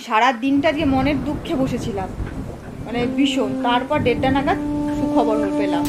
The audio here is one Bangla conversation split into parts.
সারা দিনটা আজকে মনের দুঃখে বসেছিলাম, মানে ভীষণ। তারপর 1:30 নাগাদ সুখবর পেলাম।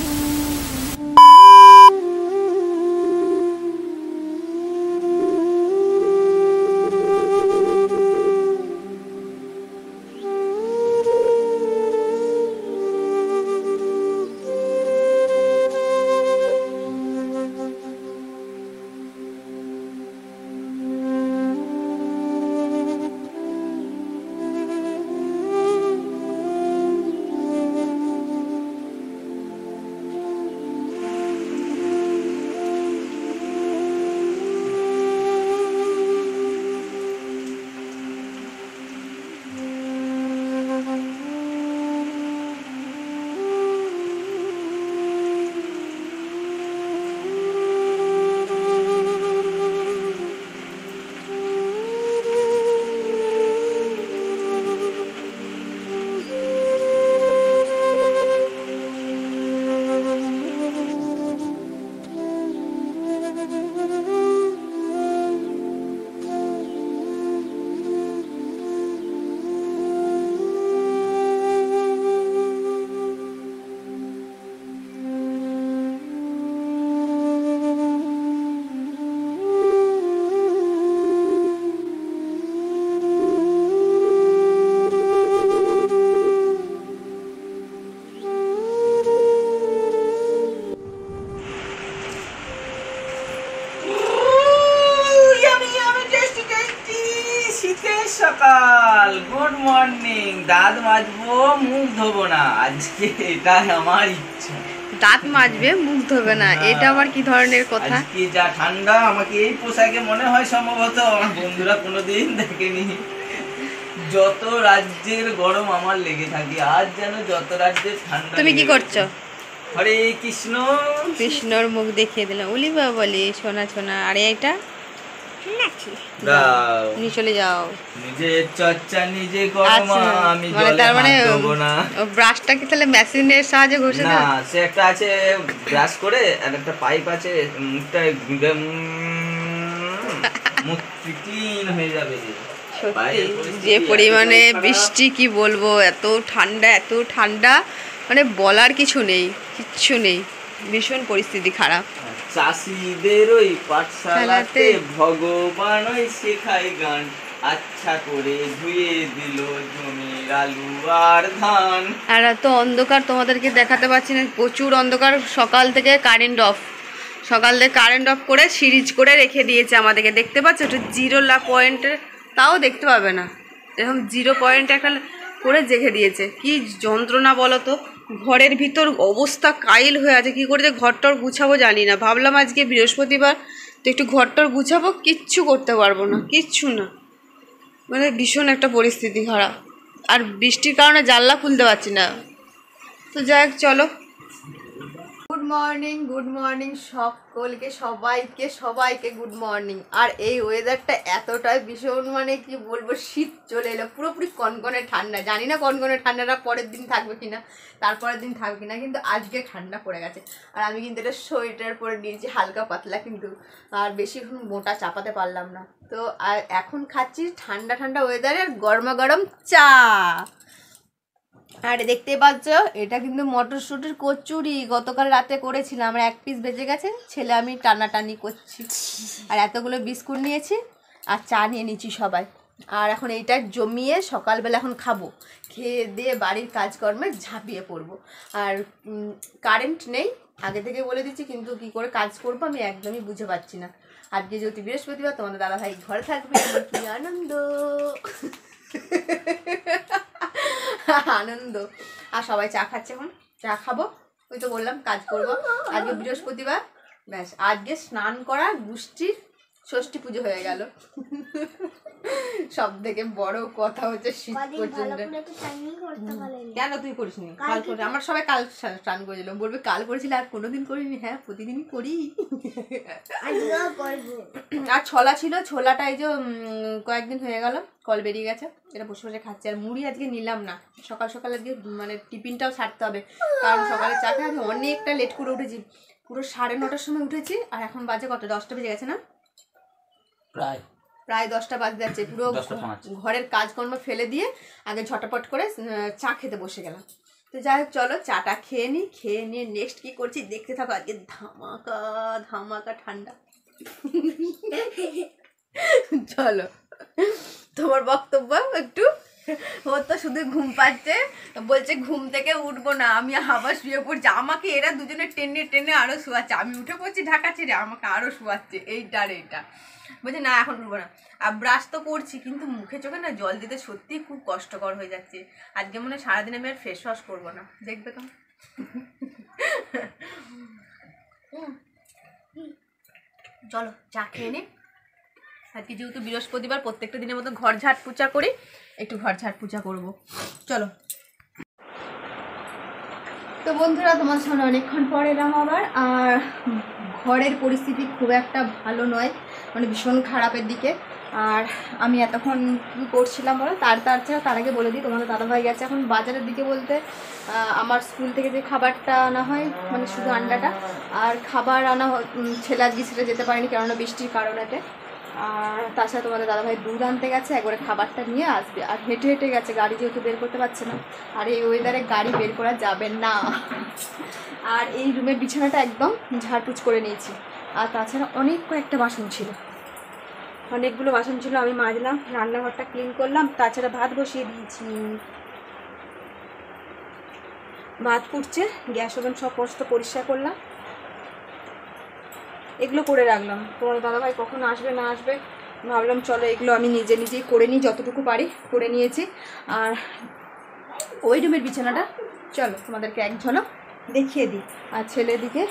সকাল, গুড মর্নিং। দাঁত মাজবো, মুখ ধোবো না, আজকে এটা আমার ইচ্ছা। দাঁত মাজবে, মুখ ধোবে না, এটা আবার কি ধরনের কথা? আজকে যা ঠান্ডা, আমাকে এই পোশাকে মনে হয় সম্ভবত আমার বন্ধুরা কোনোদিন দেখেনি। যত রাজ্যের গরম আমার লেগে থাকে, আজ যেন যত রাজ্যের ঠান্ডা। তুমি কি করছো? হরে কৃষ্ণ। কৃষ্ণর মুখ দেখিয়ে দিলাম। উলি বাবা বলি সোনা সোনা। আরে এটা চলে যাও, নিজের চর্চা নিজে করো মা, আমি মানে তার মানে দেবো না। ব্রাশটা কি তাহলে মেশিনের সাহায্যে ঘষে না, সে একটা আছে ব্রাশ করে, আর একটা পাইপ আছে, মুখটা মুখ ক্লিন হয়ে যাবে। যে পরিমাণে বৃষ্টি, কি বলবো, এত ঠান্ডা, মানে বলার কিছু নেই, কিচ্ছু নেই। ভীষণ পরিস্থিতি খারাপ। চাষিদের ওই পাঠশালাতে ভগবান ওই শেখায় গান, আচ্ছা করে ধুয়ে দিল জমির আলু আর ধান। আর এত অন্ধকার, তোমাদেরকে দেখাতে পারছি না, প্রচুর অন্ধকার। সকাল থেকে কারেন্ট অফ করে সিরিজ করে রেখে দিয়েছে আমাদেরকে। দেখতে পাচ্ছ একটু 0 পয়েন্টের, তাও দেখতে পাবে না, এরকম 0 পয়েন্ট একটা করে রেখে দিয়েছে। কি যন্ত্রণা বলো তো। ঘরের ভিতর অবস্থা কাইল হয়ে আছে, কি করে যে ঘরটর গুছাবো জানি না। ভাবলাম আজকে বৃহস্পতিবার, তো একটু ঘরটর গুছাবো, কিচ্ছু করতে পারবো না, কিচ্ছু না। মানে ভীষণ একটা পরিস্থিতি খারাপ। আর বৃষ্টির কারণে জানলা খুলতে পারছি না। তো যাই হোক, চলো। গুড মর্নিং সবাইকে গুড মর্নিং। আর এই ওয়েদারটা এতটাই ভীষণ, মানে কি বলবো, শীত চলে এলো, পুরোপুরি কনকনে ঠান্ডা। জানি না কনকনে ঠান্ডাটা পরের দিন থাকবে কিনা, তারপরের দিন থাকবে কিনা, কিন্তু আজকে ঠান্ডা পড়ে গেছে। আর আমি কিন্তু এটা সোয়েটার পরে নিয়েছি, হালকা পাতলা, কিন্তু আর বেশিক্ষণ মোটা চাপাতে পারলাম না। তো আর এখন খাচ্ছি ঠান্ডা ওয়েদারে আর গরমা গরম চা। আর দেখতে পাচ্ছ, এটা কিন্তু মটরশুঁটির কচুরি, গতকাল রাতে করেছিলাম। আমার 1 পিস বেঁচে গেছে, ছেলে আমি টানাটানি করছি। আর এতগুলো বিস্কুট নিয়েছি, আর চা নিয়ে নিচ্ছি সবাই। আর এখন এইটা জমিয়ে সকালবেলা এখন খাবো, খেয়ে দিয়ে বাড়ির কাজকর্মে ঝাঁপিয়ে পড়বো। আর কারেন্ট নেই, আগে থেকে বলে দিচ্ছি, কিন্তু কি করে কাজ করবো আমি একদমই বুঝে পাচ্ছি না। আজকে যেহেতু বৃহস্পতিবার, তোমাদের দাদাভাই ঘরে থাকবে, আমার কি আনন্দ। আনন্দ। আর সবাই চা খাচ্ছে, এখন চা খাবো। ওই তো বললাম কাজ করবো, আজকে বৃহস্পতিবার। ব্যাস, আজকে স্নান করা গোষ্ঠীর ষষ্ঠী পুজো হয়ে গেল। সব থেকে বড় কথা হচ্ছে শীত পর্যন্ত। কেন তুই করিস নি? কাল করে আমার সবাই কাল স্নান করেছিলাম, বলবে কাল করেছিল আর কোনোদিন করিনি। হ্যাঁ, প্রতিদিনই করি। আর ছোলা ছিল, ছোলাটা এই যে কয়েকদিন হয়ে গেল, কল বেরিয়ে গেছে, এটা বসে বসে খাচ্ছে। আর মুড়ি আজকে নিলাম না, সকাল সকাল আজকে মানে টিফিনটাও ছাড়তে হবে, কারণ সকালে চা খেয়ে আমি অনেকটা লেট করে উঠেছি, পুরো 9:30টার সময় উঠেছি। আর এখন বাজে কত, 10টা বেজে গেছে না, প্রায় 10টা বাজতে যাচ্ছে, পুরো ঘরের কাজকর্ম ফেলে দিয়ে আগে ঝটাপট করে চা খেতে বসে গেলাম। তো যাই হোক চলো চাটা খেয়ে নিই, খেয়ে নিয়ে নেক্সট কী করছি দেখতে থাকো। আজকে ধামাকা ধামাকা ঠান্ডা। চলো তোমার বক্তব্য একটু। ওর তো শুধু ঘুম পাচ্ছে, বলছে ঘুম থেকে উঠবো না, আমি আবার শুয়ে পড়ছি। আমাকে এরা দুজনে টেনে টেনে আরো শোয়াচ্ছে, আমি উঠে পড়ছি ঢাকা ছেড়ে, আমাকে আরো শোয়াচ্ছে এইটা আর এইটা। বলছে না এখন উঠবো না। আর ব্রাশ তো করছি কিন্তু মুখে চোখে না জল দিতে সত্যিই খুব কষ্টকর হয়ে যাচ্ছে। আজকে মনে হয় সারাদিন আমি আর ফেস ওয়াশ করবো না, দেখবে তো। চলো চা খেয়ে নি। আজকে যেহেতু বৃহস্পতিবার, প্রত্যেকটা দিনের মতো ঘর ঝাড় পুচা করি, একটু ঘর ঝাড় পুচা করবো। চলো। তো বন্ধুরা তোমার সামনে অনেকক্ষণ পর এলাম আবার। আর ঘরের পরিস্থিতি খুব একটা ভালো নয়, মানে ভীষণ খারাপের দিকে। আর আমি এতক্ষণ কী করছিলাম বলো, তার আগে বলে দিই, তোমাদের দাদাভাই গেছে এখন বাজারের দিকে বলতে আমার স্কুল থেকে যে খাবারটা আনা হয়, মানে শুধু আন্ডাটা আর খাবার আনা ছেলে আজকে সেটা যেতে পারেনি কেননা বৃষ্টির কারণেতে। আর তাছাড়া তোমাদের দাদাভাই দুধ আনতে গেছে, একবারে খাবারটা নিয়ে আসবে। আর হেঁটে হেঁটে গেছে, গাড়ি যেহেতু বের করতে পারছে না, আর এই ওয়েদারে গাড়ি বের করা যাবে না। আর এই রুমের বিছানাটা একদম ঝাড়পুছ করে নিয়েছি। আর তাছাড়া অনেক কয়েকটা বাসন ছিল, অনেকগুলো বাসন ছিল, আমি মাজলাম, রান্নাঘরটা ক্লিন করলাম। তাছাড়া ভাত বসিয়ে দিয়েছি, ভাত ফুটছে, গ্যাস ওভেন সব পরিষ্কার করলাম, এগুলো করে রাখলাম। তোমার দাদাভাই কখন আসবে না আসবে ভাবলাম চলো এগুলো আমি নিজেই করে নিই, যতটুকু পারি করে নিয়েছি। আর ওই রুমের বিছানাটা চলো তোমাদেরকে এক ঝলক দেখিয়ে দিই। আর ছেলের দিকে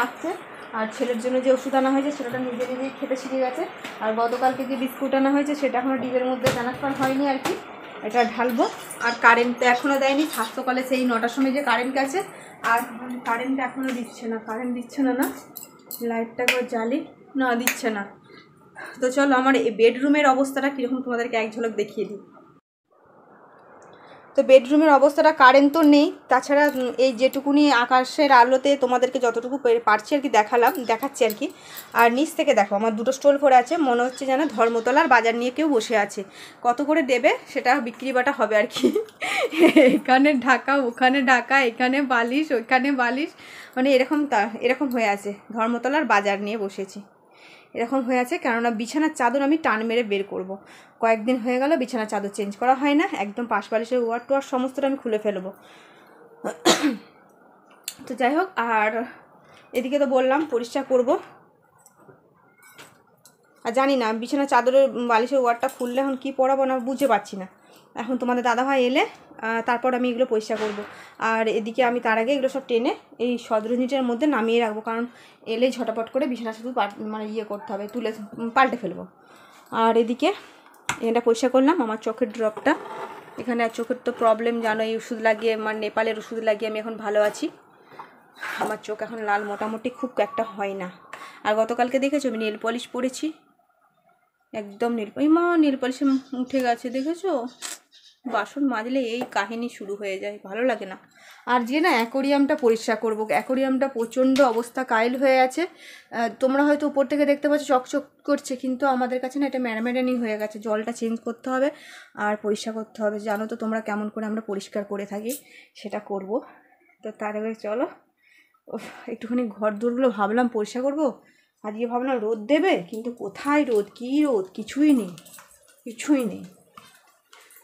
আসছে, আর ছেলের জন্য যে ওষুধ আনা হয়েছে সেটা নিজেই খেতে শিখে গেছে। আর গতকালকে যে বিস্কুট আনা হয়েছে সেটা এখনও ডিবের মধ্যে ট্রান্সফার হয়নি আর কি, এটা ঢালবো। আর কারেন্ট তো এখনও দেয়নি, সকালে সেই 9টার সময় যে কারেন্ট গেছে, আর কারেন্টটা এখনও দিচ্ছে না, কারেন্ট দিচ্ছে না। লাইটটা করে জ্বালি না, দিচ্ছে না। তো চলো আমার এই বেডরুমের অবস্থাটা কীরকম তোমাদেরকে এক ঝলক দেখিয়ে দিই। তো বেডরুমের অবস্থাটা কারেন্ট তো নেই, তাছাড়া এই যেটুকুনি আকাশের আলোতে তোমাদেরকে যতটুকু পারছি আর কি দেখাচ্ছি আর কি। আর নিচ থেকে দেখো আমার দুটো স্টোল পড়ে আছে, মনে হচ্ছে যেন ধর্মতলার বাজার নিয়ে কেউ বসে আছে। কত করে দেবে সেটা বিক্রি বাটা হবে আর কি। এখানে ঢাকা, ওখানে ঢাকা, এখানে বালিশ, ওইখানে বালিশ, মানে এরকম হয়ে আছে। ধর্মতলার বাজার নিয়ে বসেছি এরকম হয়ে আছে, কেননা বিছানার চাদর আমি টান মেরে বের করব। কয়েকদিন হয়ে গেল বিছানার চাদর চেঞ্জ করা হয় না, একদম পাশ বালিশের ওয়ার টোয়ার সমস্তটা আমি খুলে ফেলবো। তো যাই হোক, আর এদিকে তো বললাম পরিষ্কার করব। আর জানি না বিছানার চাদরের বালিশের ওয়ারটা খুললে এখন কী পরাবো না বুঝতে পারছি না। এখন তোমাদের দাদাভাই এলে তারপর আমি এগুলো পরিষ্কার করব। আর এদিকে আমি তার আগে এগুলো সব টেনে এই সদরনিটের মধ্যে নামিয়ে রাখবো, কারণ এলে ঝটাপট করে বিছানা শুধু মানে করতে হবে, তুলে পাল্টে ফেলবো। আর এদিকে এটা পরিষ্কার করলাম। আমার চোখের ড্রপটা এখানে, আর চোখের তো প্রবলেম জানো, এই ওষুধ লাগিয়ে, মানে নেপালের ওষুধ লাগিয়ে আমি এখন ভালো আছি। আমার চোখ এখন লাল মোটামুটি খুব একটা হয় না। আর গতকালকে দেখেছো আমি নেল পলিশ পরেছি, একদম নেল পলিশে উঠে গেছে, দেখেছো? বাসন মাজলে এই কাহিনী শুরু হয়ে যায়, ভালো লাগে না। আর যে না অ্যাকোরিয়ামটা পরিষ্কার করবো, অ্যাকোরিয়ামটা প্রচণ্ড অবস্থা কাইল হয়ে আছে। তোমরা হয়তো উপর থেকে দেখতে পাচ্ছ চকচক করছে, কিন্তু আমাদের কাছে না এটা ম্যাড়াম্যাড়ানি হয়ে গেছে। জলটা চেঞ্জ করতে হবে আর পরিষ্কার করতে হবে। জানো তো তোমরা কেমন করে আমরা পরিষ্কার করে থাকি, সেটা করব। তো তার আগে চলো একটুখানি ঘর দোরগুলো ভাবলাম পরিষ্কার করবো। আজকে ভাবলাম রোদ দেবে, কিন্তু কোথায় রোদ, কী রোদ, কিছুই নেই।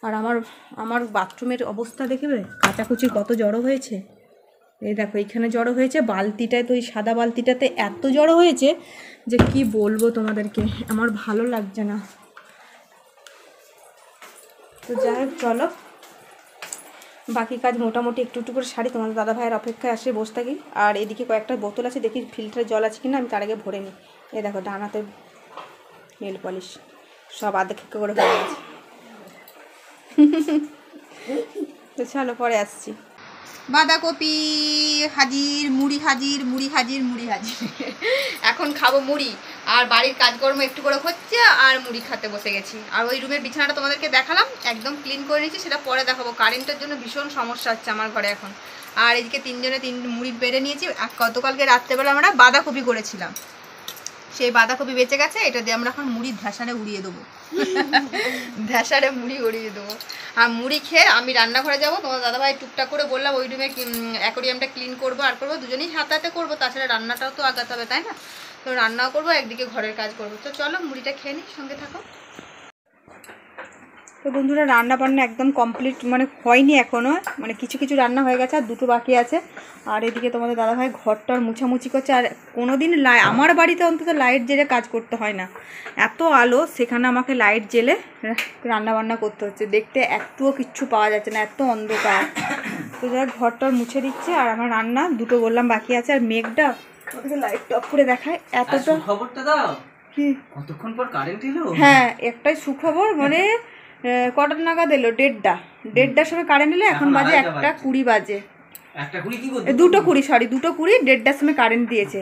আর আমার বাথরুমের অবস্থা দেখবে, কাচাকুচি কত জড়ো হয়েছে। এই দেখো এইখানে জড়ো হয়েছে, বালতিটায় তো ওই সাদা বালতিটাতে এত জড়ো হয়েছে যে কি বলবো তোমাদেরকে, আমার ভালো লাগছে না। তো যাই হোক চলো বাকি কাজ মোটামুটি একটু করে সারি, তোমাদের দাদা ভাইয়ের অপেক্ষায় আসে বসে থাকি। আর এদিকে কয়েকটা বোতল আছে, দেখি ফিল্টারের জল আছে কিনা, আমি তার আগে ভরে নিই। এই দেখো ডানাতে নেল পলিশ সব আধা করে হয়ে গেছে। তো চলো পরে আসছি। বাঁধাকপি হাজির, মুড়ি হাজির। এখন খাবো মুড়ি, আর বাড়ির কাজকর্ম একটু করে হচ্ছে, আর মুড়ি খেতে বসে গেছি। আর ওই রুমের বিছানাটা তোমাদেরকে দেখালাম, একদম ক্লিন করে নিয়েছি, সেটা পরে দেখাবো। কারেন্টের জন্য ভীষণ সমস্যা হচ্ছে আমার ঘরে এখন। আর এদিকে তিন মুড়ি বেড়ে নিয়েছি। গতকালকে রাত্রেবেলা আমরা বাঁধাকপি করেছিলাম, সেই বাঁধাকপি বেঁচে গেছে, এটা দিয়ে আমরা এখন মুড়ি ধ্যাসারে উড়িয়ে দেবো। ধ্যাসারে মুড়ি উড়িয়ে দেবো। আর মুড়ি খেয়ে আমি রান্নাঘরে যাবো, তোমার দাদাভাই টুকটাক করে বললাম ওই রুমে অ্যাকোরিয়ামটা ক্লিন করবো আর করবো, দুজনেই হাতে হাতে করবো, তাছাড়া রান্নাটাও তো আগাতে হবে তাই না? তো রান্নাও করবো, একদিকে ঘরের কাজ করবো। তো চলো মুড়িটা খেয়ে নিই, সঙ্গে থাকো। তো বন্ধুরা রান্না বান্না একদম কমপ্লিট মানে হয়নি এখনও, মানে কিছু কিছু রান্না হয়ে গেছে আর দুটো বাকি আছে। আর এদিকে তোমাদের দাদাভাই ঘরটার মুছামুছি করছে। আর কোনো দিন আমার বাড়িতে অন্তত লাইট জেলে কাজ করতে হয় না, এত আলো, সেখানে আমাকে লাইট জেলে রান্না বান্না করতে হচ্ছে। দেখতে একটুও কিচ্ছু পাওয়া যাচ্ছে না, এত অন্ধকার। তো যাই ঘরটার মুছে দিচ্ছে আর আমার রান্না দুটো বললাম বাকি আছে। আর মেঘটা ওদিকে লাইট অফ করে দেখায় এতটা। খবরটা দাও কি কতক্ষণ পর কারেন্ট এলো? হ্যাঁ একটাই সুখবর, মানে কটার নাগাদ এলো? 1:30টার সময় কারেন্ট এলো, এখন বাজে 1:20 বাজে। 2:20 সরি 2:20, 1:30টার সময় কারেন্ট দিয়েছে।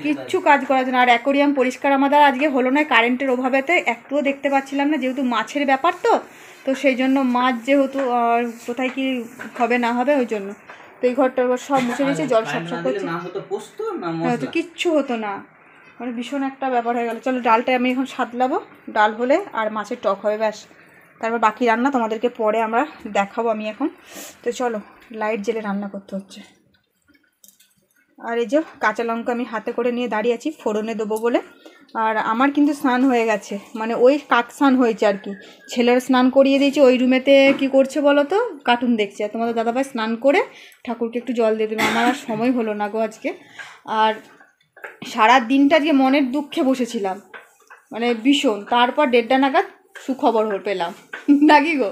কিচ্ছু কাজ করার জন্য। আর অ্যাকোরিয়াম পরিষ্কার আমাদের আজকে হলো না কারেন্টের অভাবেতে, একটুও দেখতে পাচ্ছিলাম না, যেহেতু মাছের ব্যাপার তো সেই জন্য মাছ যেহেতু কোথায় কি হবে না হবে ওই জন্য। তো এই ঘরটা সব মুছে দিয়েছে, জল সব করছে, কিচ্ছু হতো না, মানে ভীষণ একটা ব্যাপার হয়ে গেল। চলো ডালটা আমি এখন সাদলাবো, ডাল হলে আর মাছের টক হবে, ব্যাস। তারপর বাকি রান্না তোমাদেরকে পরে আমরা দেখাবো আমি এখন। তো চলো লাইট জেলে রান্না করতে হচ্ছে। আর এই যে কাঁচা লঙ্কা আমি হাতে করে নিয়ে দাঁড়িয়ে আছি ফোড়নে দেবো বলে। আর আমার কিন্তু স্নান হয়ে গেছে, মানে ওই কাক স্নান হয়েছে আর কি, ছেলের স্নান করিয়ে দিয়েছি। ওই রুমেতে কি করছে বলো তো, কার্টুন দেখছে। আর তোমাদের দাদাভাই স্নান করে ঠাকুরকে একটু জল দিয়ে দেবে, আমার আর সময় হলো না গো আজকে। আর সারা দিনটা আজকে মনের দুঃখে বসেছিলাম, মানে ভীষণ। তারপর 1:30 নাগাদ সুখবর পেলাম নাকি গো,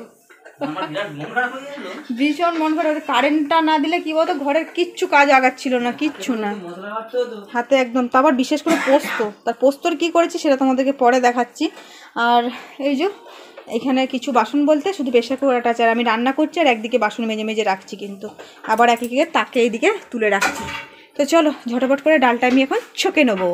ভীষণ মন খারাপ। কারেন্টটা না দিলে কি বলতো ঘরের কিচ্ছু কাজ আগাচ্ছিল না, কিচ্ছু না হাতে একদম। তারপর বিশেষ করে তার পোস্তর কি করেছি সেটা তোমাদেরকে পরে দেখাচ্ছি। আর এই যে এখানে কিছু বাসন বলতে শুধু প্রেসার কুকারটা আছে, আর আমি রান্না করছি আর একদিকে বাসন মেজে মেজে রাখছি, কিন্তু আবার একদিকে তাকে এইদিকে তুলে রাখছি। তো চলো ঝটপট করে ডালটা আমি এখন ছকে নেবো।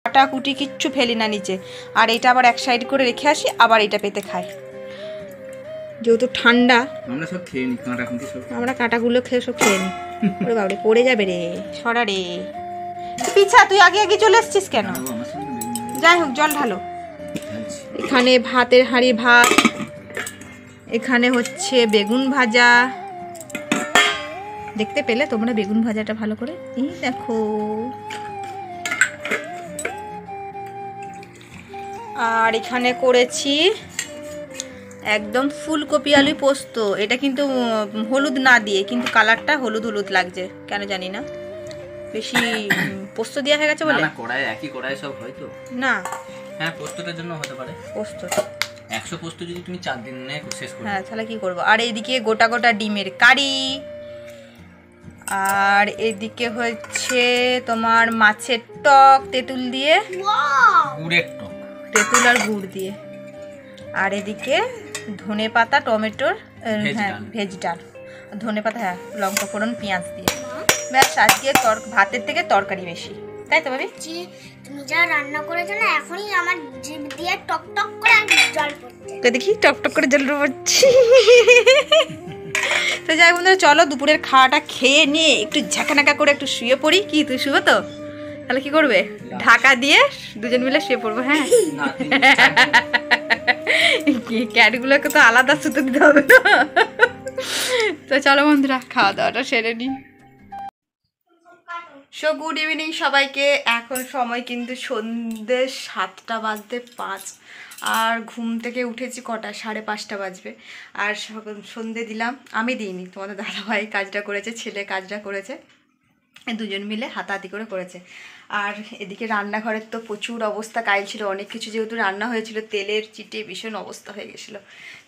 কাটাকুটি কিচ্ছু ফেলি না নিচে। আর এটা আবার এক সাইড করে রেখে আসি, আবার এটা পেতে খাই, যেহেতু ঠান্ডা। আমরা সব খেয়ে নি কাঁটা কুটি সব, আমরা কাঁটাগুলো খেয়ে সব খেয়ে নি। ওরে বাবারে পড়ে যাবে রে, সরা রে পিছা, তুই আগে আগে চলে এসছিস কেন? যাই হোক জল ঢালো। এখানে ভাতের হাঁড়ি ভাত, এখানে হচ্ছে বেগুন ভাজা, দেখতে পেলে তোমরা বেগুন ভাজাটা ভালো করে। এই দেখো, আর এখানে করেছি একদম ফুলকপি আলু পোস্ত। এটা কিন্তু হলুদ না দিয়ে, কিন্তু কালারটা হলুদ হলুদ লাগছে কেন জানি না, বেশি পোস্ত দেওয়া হয়ে গেছে বলে। না কড়াই একই কড়াই সব হয় তো না, হ্যাঁ পোস্তটার জন্য হতে পারে। পোস্ত 100 পোস্ত যদি তুমি 4 দিনে শেষ করো, হ্যাঁ তাহলে কি করব। আর এইদিকে গোটা গোটা ডিমের কারি, আর এদিকে হচ্ছে তোমার মাছের টক তেঁতুল দিয়ে, গুড়ের টক, তেঁতুল আর গুড় দিয়ে। আর এদিকে ধনে পাতা টমেটোর হ্যাঁ ভেজ ডাল, ধনে পাতা হ্যাঁ লঙ্কা ফোড়ন পেঁয়াজ দিয়ে। ব্যাস আজকে ভাতের থেকে তরকারি বেশি, তাই তো ভাবি? তুমি যা রান্না করেছো না, এখনই আমার জিভ দিয়ে টক টক করে জল পড়ছে। তো দেখি টক টক করে জল পড়ছি। তো যাই বন্ধুরা, চলো দুপুরের খাওয়াটা খেয়ে নিয়ে একটু ঝাঁকানাকা করে একটু শুয়ে পড়ি। কি তুই শুবে তো? তাহলে কি করবে? ঢাকা দিয়ে দুজন মিলে শুয়ে পড়বো। হ্যাঁ, ক্যাটগুলোকে তো আলাদা শুতে দিতে হবে না। তো চলো বন্ধুরা, খাওয়া দাওয়াটা সেরে নিই। সো গুড ইভিনিং সবাইকে। এখন সময় কিন্তু সন্ধ্যে 7টা বাজতে 5, আর ঘুম থেকে উঠেছি কটা, 5:30 বাজবে। আর সন্ধে দিলাম, আমি দিইনি, তোমাদের দাদাভাই কাজটা করেছে, ছেলে কাজটা করেছে, দুজন মিলে হাতাহাতি করে করেছে। আর এদিকে রান্নাঘরের তো প্রচুর অবস্থা কাইল ছিল, অনেক কিছু যেহেতু রান্না হয়েছিল, তেলের চিটে ভীষণ অবস্থা হয়ে গেছিলো।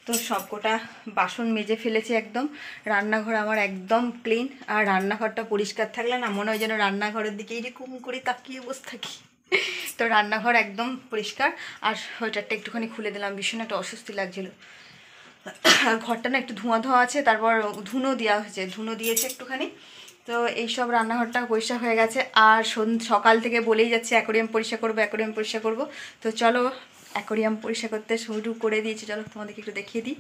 তো সবকটা বাসন মেজে ফেলেছি একদম। রান্নাঘর আমার একদম ক্লিন, আর রান্নাঘরটা পরিষ্কার থাকলে না মনে হয় যেন রান্নাঘরের দিকে এরকম করে তাকিয়ে বসে থাকি। তো রান্নাঘর একদম পরিষ্কার। আর সোয়েটারটা একটুখানি খুলে দিলাম, ভীষণ একটা অস্বস্তি লাগছিলো। আর ঘরটা না একটু ধোঁয়া ধোঁয়া আছে, তারপর ধুনো দেওয়া হয়েছে, ধুনো দিয়েছে একটুখানি। তো এইসব রান্নাঘরটা পরিষ্কার হয়ে গেছে। আর সকাল থেকে বলেই যাচ্ছে অ্যাকোরিয়াম পরিষ্কার করবো, অ্যাকোরিয়াম পরিষ্কার করবো। তো চলো অ্যাকোরিয়াম পরিষ্কার করতে শুরু করে দিয়েছি, চলো তোমাদেরকে একটু দেখিয়ে দিই।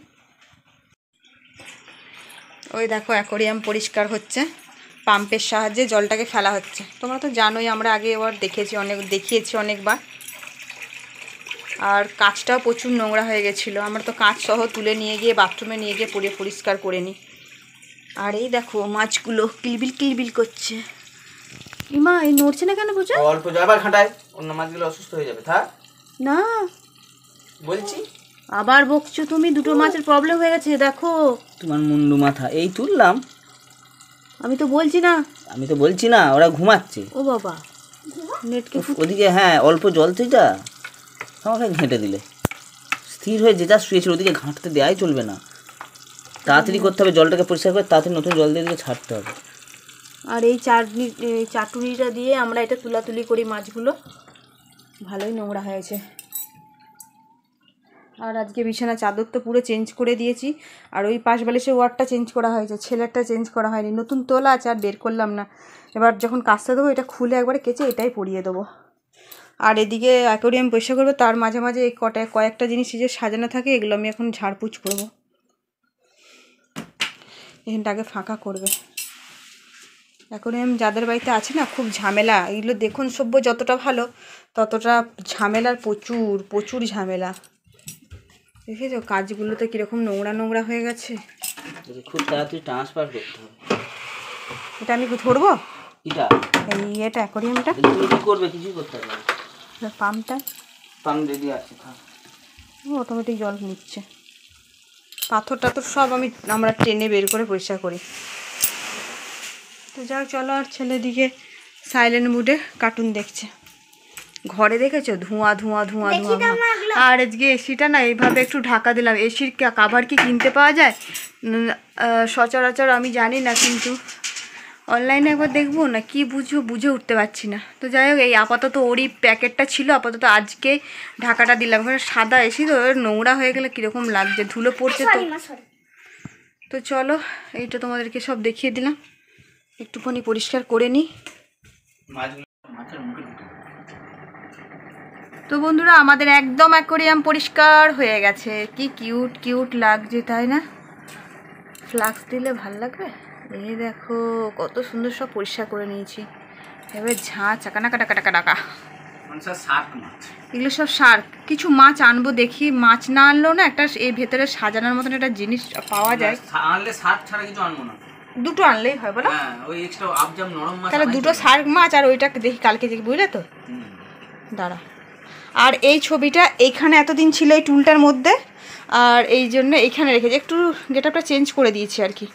ওই দেখো অ্যাকোরিয়াম পরিষ্কার হচ্ছে, পাম্পের সাহায্যে জলটাকে ফেলা হচ্ছে। তোমরা তো জানোই, আমরা আগে এবার দেখিয়েছি অনেকবার। আর কাঁচটাও প্রচুর নোংরা হয়ে গেছিলো, আমরা তো কাঁচ সহ তুলে নিয়ে গিয়ে বাথরুমে নিয়ে গিয়ে পরিষ্কার করে নিই। আর এই দেখো মাছগুলো কিলবিল কিলবিল করছে। ইমা এই নড়ছে না কেন বুঝো? অল্প যাবার খাটায়, অন্য মাছগুলো অসুস্থ হয়ে যাবে। থাক না বলছি, আবার বকছো তুমি, দুটো মাছের প্রবলেম হয়ে গেছে দেখো। তোমার মুন্ডু মাথা, এই তুললাম। আমি তো বলছি না, ওরা ঘুমাচ্ছে। ও বাবা নেটকে ওদিকে হ্যাঁ অল্প জল তো, এটা আমাকে ঘেঁটে দিলে স্থির হয়ে যে যা শুয়েছিল ওদিকে ঘাঁটতে দেওয়াই চলবে না, তাড়াতাড়ি করতে হবে, জলটাকে পরিষ্কার করে তাড়াতাড়ি নতুন জল দিয়ে ছাড়তে হবে। আর এই চাটুনিটা দিয়ে আমরা এটা তুলাতুলি করি মাছগুলো, ভালোই নোংরা হয়েছে। আর আজকে বিছানা চাদর তো পুরো চেঞ্জ করে দিয়েছি, আর ওই পাশ বালিশের ওয়ারটা চেঞ্জ করা হয়েছে, ছেলেরটা চেঞ্জ করা হয়নি, নতুন তোলা আছে আর বের করলাম না। এবার যখন কাচতে দেবো এটা খুলে একবারে কেচে এটাই পরিয়ে দেবো। আর এদিকে অ্যাকোরিয়াম পরিষ্কার করবো, তার মাঝে মাঝে এই কয়েকটা জিনিস যে সাজানো থাকে এগুলো আমি এখন ঝাড়পুছ করবো। এখানটাকে ফাঁকা করবে। অ্যাকোরিয়াম যাদের বাড়িতে আছে না খুব ঝামেলা, এগুলো দেখুন সভ্য যতটা ভালো ততটা ঝামেলার, প্রচুর প্রচুর ঝামেলা। দেখেছো কাজগুলোতে কীরকম নোংরা নোংরা হয়ে গেছে, খুব তাড়াতাড়ি ট্রান্সফার করতে হবে। এটা আমি ধরবো, এটা এটা অ্যাকোরিয়ামটা কি করবে, কিছুই করতে হবে না। পাম্প রেডি আছে, অটোমেটিক জল নিচ্ছে। পাথর টাথর সব আমরা টেনে বের করে পরিষ্কার করি। তো যাক চলো, আর ছেলেদিকে সাইলেন্ট মুডে কার্টুন দেখছে। ঘরে দেখেছো ধোঁয়া ধোঁয়া ধোঁয়া ধোঁয়া। আর আজকে এসিটা না এইভাবে একটু ঢাকা দিলাম। এসির কাভার কি কিনতে পাওয়া যায় সচরাচর আমি জানি না, কিন্তু অনলাইনে একবার দেখবো না কি বুঝে উঠতে পারছি না। তো যাই হোক, এই আপাতত ওরই প্যাকেটটা ছিল, আপাতত আজকে ঢাকাটা দিলাম। কারণ সাদা এসি তো নোংরা হয়ে গেলে কীরকম লাগছে, ধুলো পড়ছে তো। তো চলো এইটা তোমাদেরকে সব দেখিয়ে দিলাম, একটুখানি পরিষ্কার করে নিই। তো বন্ধুরা আমাদের একদম অ্যাকোরিয়াম পরিষ্কার হয়ে গেছে। কি কিউট কিউট লাগছে তাই না? ফ্লাক্স দিলে ভাল লাগবে। এই দেখো কত সুন্দর সব পরিষ্কার করে নিয়েছি। এবার চাকানাকা ডাকা এগুলো সব শার্ক। কিছু মাছ আনবো, দেখি মাছ না আনলেও না একটা এই ভেতরে সাজানোর মতন একটা জিনিস পাওয়া যায়। আনলে শার্ক ছাড়া কিছু আনবো না। দুটো আনলেই হয় বলো। হ্যাঁ ওই এক্সট্রা আপজাম নরম মাছ তাহলে দুটো শার্ক মাছ আর ওইটা দেখি কালকে দেখি, বুঝলে তো? দাঁড়া। আর এই ছবিটা এইখানে এতদিন ছিল এই টুলটার মধ্যে, আর এই জন্য এইখানে রেখেছি, একটু গেটআপটা চেঞ্জ করে দিয়েছি আর কি।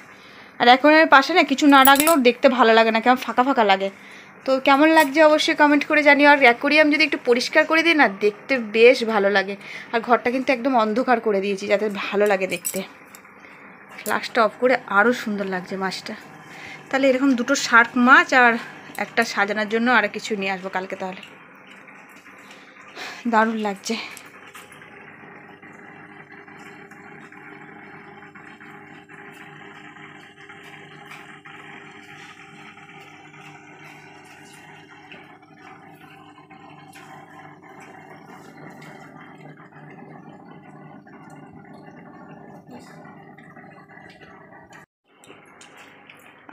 আর এখন এর পাশে না কিছু না রাখলেও দেখতে ভালো লাগে না, কেমন ফাঁকা ফাঁকা লাগে। তো কেমন লাগছে অবশ্যই কমেন্ট করে জানিও। আর অ্যাকোরিয়াম যদি একটু পরিষ্কার করে দিই না, দেখতে বেশ ভালো লাগে। আর ঘরটা কিন্তু একদম অন্ধকার করে দিয়েছি যাতে ভালো লাগে দেখতে। ফ্লাশটা অফ করে আরও সুন্দর লাগছে মাছটা। তাহলে এরকম দুটো শার্ক মাছ আর একটা সাজানোর জন্য আর কিছু নিয়ে আসবো কালকে, তাহলে দারুণ লাগছে।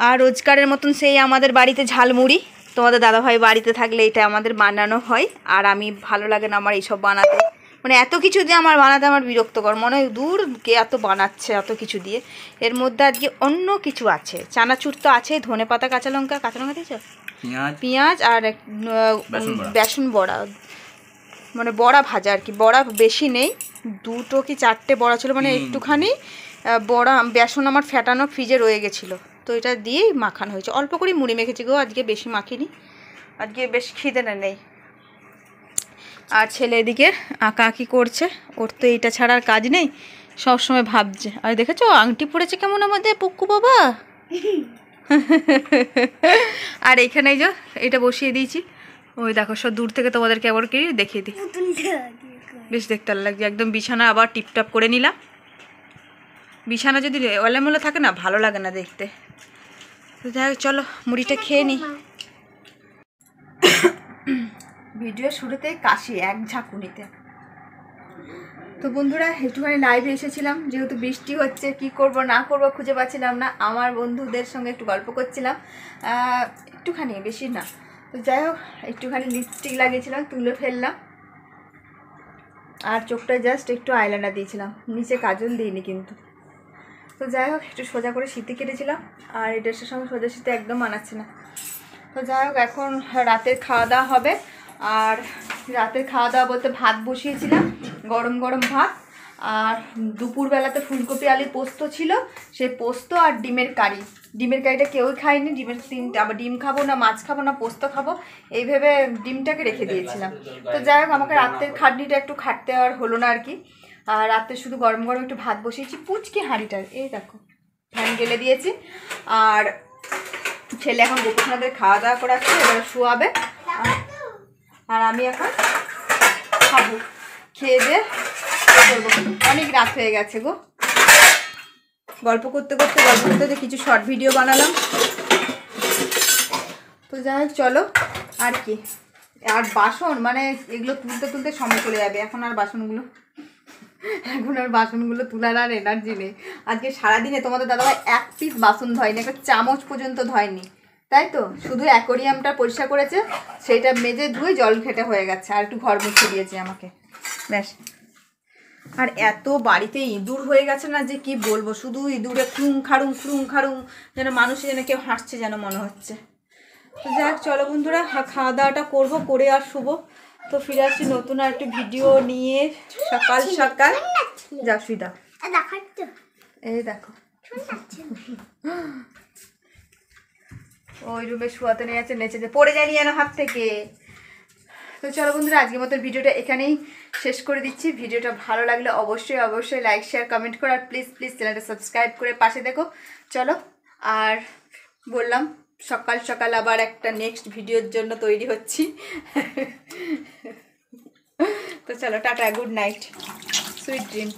আর রোজকারের মতন সেই আমাদের বাড়িতে ঝালমুড়ি, তোমাদের দাদাভাই বাড়িতে থাকলে এটা আমাদের বানানো হয়। আর আমি ভালো লাগে না আমার এইসব বানাতে, মানে এত কিছু দিয়ে আমার বানাতে আমার বিরক্তকর মনে হয়। দূর কে এত বানাচ্ছে এত কিছু দিয়ে। এর মধ্যে আজকে অন্য কিছু আছে, চানাচুর তো আছে, ধনে পাতা, কাঁচা লঙ্কা দিয়েছ, পেঁয়াজ আর বেসন বড়া, মানে বড়া ভাজা আর কি। বড়া বেশি নেই, 2টো কি 4টে বড়া ছিল, মানে একটুখানি বড়া বেসন আমার ফ্যাটানো ফ্রিজে রয়ে গেছিলো, তো এটা দিয়েই মাখানো হয়েছে। অল্প করে মুড়ি মেখেছি গো, আজকে বেশি মাখিনি, আজকে বেশ খিদে নেই। আর ছেলে এদিকে আঁকাআঁকি করছে, ওর তো এইটা ছাড়া আর কাজ নেই, সবসময় ভাবছে। আর দেখেছো আংটি পড়েছে কেমন আমাদের পুক্কু বাবা। আর এইখানে যে এটা বসিয়ে দিয়েছি, ওই দেখো সব দূর থেকে তোমাদেরকে আবার কি দেখিয়ে দিই, বেশ দেখতে ভালো লাগছে। একদম বিছানা আবার টিপটাপ করে নিলাম। বিছানা যদি এলোমেলো থাকে না ভালো লাগে না দেখতে। তো যাই হোক চলো মুড়িটা খেয়ে নিই। ভিডিও শুরুতে কাশি এক ঝাঁকুনিতে। তো বন্ধুরা একটুখানি লাইভে এসেছিলাম, যেহেতু বৃষ্টি হচ্ছে কি করব না করব খুঁজে পাচ্ছিলাম না। আমার বন্ধুদের সঙ্গে একটু গল্প করছিলাম, একটুখানি বেশি না। তো যাই হোক একটুখানি লিপস্টিক লাগিয়েছিলাম, তুলে ফেললাম। আর চোখটা জাস্ট একটু আইলাইনার দিয়েছিলাম, নিচে কাজল দিইনি কিন্তু। তো যাই হোক একটু সোজা করে শীতে কেটেছিলাম, আর এই ড্রেসের সঙ্গে সোজা শীতে একদম মানাচ্ছে না। তো যাই হোক এখন রাতের খাওয়া দাওয়া হবে। আর রাতের খাওয়া দাওয়া বলতে ভাত বসিয়েছিলাম, গরম গরম ভাত। আর দুপুরবেলাতে ফুলকপি আলুর পোস্ত ছিল, সেই পোস্ত আর ডিমের কারি। ডিমের কারিটা কেউই খায়নি, ডিমের 3টে, আবার ডিম খাবো না মাছ খাবো না পোস্ত খাবো এই ভেবে ডিমটাকে রেখে দিয়েছিলাম। তো যাই হোক আমাকে রাতের খাটনিটা একটু খাটতে আর হলো না আর কি। আর রাতে শুধু গরম গরম একটু ভাত বসিয়েছি, পুচকি হাঁড়িটার, এই দেখো ফ্যান গেলে দিয়েছি। আর ছেলে এখন গোপনাদের খাওয়া দাওয়া করে আসছে, এবার শোয়াবে। আর আমি এখন খাবো, খেয়ে দিয়ে করবো। অনেক রাত হয়ে গেছে গো, গল্প করতে করতে কিছু শর্ট ভিডিও বানালাম। তো যাই হোক চলো আর কি। আর বাসন মানে এগুলো তুলতে তুলতে সময় চলে যাবে, এখন আর বাসনগুলো তোলার আর এনার্জি নেই। আজকে সারাদিনে তোমাদের দাদাভাই 1 পিস বাসন ধয়নি, একটা চামচ পর্যন্ত ধয়নি, তাই তো। শুধু অ্যাকোরিয়ামটা পরিষ্কার করেছে, সেইটা মেজে ধুয়ে জল ঘেটে হয়ে গেছে, আর একটু ঘর মুছে দিয়েছে আমাকে, ব্যাস। আর এত বাড়িতে ইঁদুর হয়ে গেছে না যে কি বলবো, শুধু ইঁদুরে খুঁং খাড়ুং যেন মানুষে যেন কেউ হাসছে যেন মনে হচ্ছে। তো যাক চলো বন্ধুরা খাওয়া দাওয়াটা করবো, করে আর শুবো। তো ফিরে আসছি নতুন আর একটু ভিডিও নিয়ে সকাল সকাল। যা শুই দাও, এই দেখো ওই রুমে শুয়াতে নিয়ে যাচ্ছে, নেচে পড়ে যায়নি যেন হাত থেকে। তো চলো বন্ধুরা আজকের মতো ভিডিওটা এখানেই শেষ করে দিচ্ছি। ভিডিওটা ভালো লাগলে অবশ্যই লাইক শেয়ার কমেন্ট করো, আর প্লিজ চ্যানেলটা সাবস্ক্রাইব করে পাশে দেখো। চলো আর বললাম সকাল সকাল আবার একটা নেক্সট ভিডিওর জন্য তৈরি হচ্ছি। তো চলো tata, good night, sweet dream.